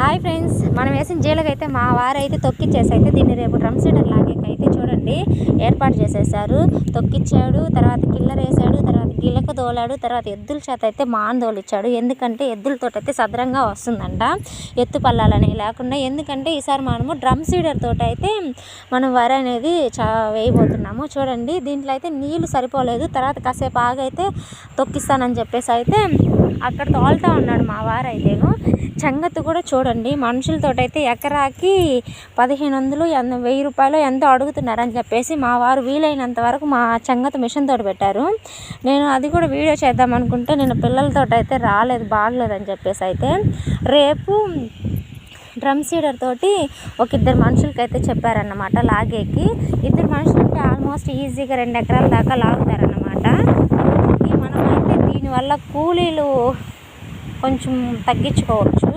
Hi friends, మనం వేసిన జీలకైతే మా వారైతే తొక్కిచ్చేసి అయితే దీన్ని రేపు డ్రమ్ సీడర్ లాగేకైతే చూడండి ఏర్పాటు చేసేసారు. తొక్కిచ్చాడు, తర్వాత కిల్లర్ వేసాడు, తర్వాత గిలక దోలాడు, తర్వాత ఎద్దుల చేత అయితే మాన్ దోలిచ్చాడు. ఎందుకంటే ఎద్దులతో అయితే సదరంగా వస్తుందంట, ఎత్తు పల్లాలని లేకుండా. ఎందుకంటే ఈసారి మనము డ్రమ్ సీడర్ తోటి అయితే మనం వరి అనేది వేయబోతున్నాము. చూడండి, దీంట్లో అయితే నీళ్లు సరిపోలేదు. తర్వాత కాసేపు ఆగైతే తొక్కిస్తానని చెప్పేసి అయితే అక్కడ తోలుతా ఉన్నాడు మా వారు. అయితేను చెంగత్తు కూడా చూడండి, మనుషులతోటైతే ఎకరాకి 1500 1000 రూపాయలు ఎంతో అడుగుతున్నారని చెప్పేసి మా వారు వీలైనంత వరకు మా చెంగత్తు మిషన్ తోటి పెట్టారు. నేను అది కూడా వీడియో చేద్దాం అనుకుంటే నేను పిల్లలతో అయితే రాలేదు, బాగలేదని చెప్పేసి అయితే రేపు డ్రమ్ సీడర్ తోటి ఒక 2 మనుషులకైతే చెప్పారన్నమాట లాగేకి. 2 మనుషులకి ఆల్మోస్ట్ ఈజీగా 2 ఎకరాల దాకా లాగుతారన్నమాట. మనమైతే దీనివల్ల కూలీలు కొంచెం తగ్గించుకోవచ్చు.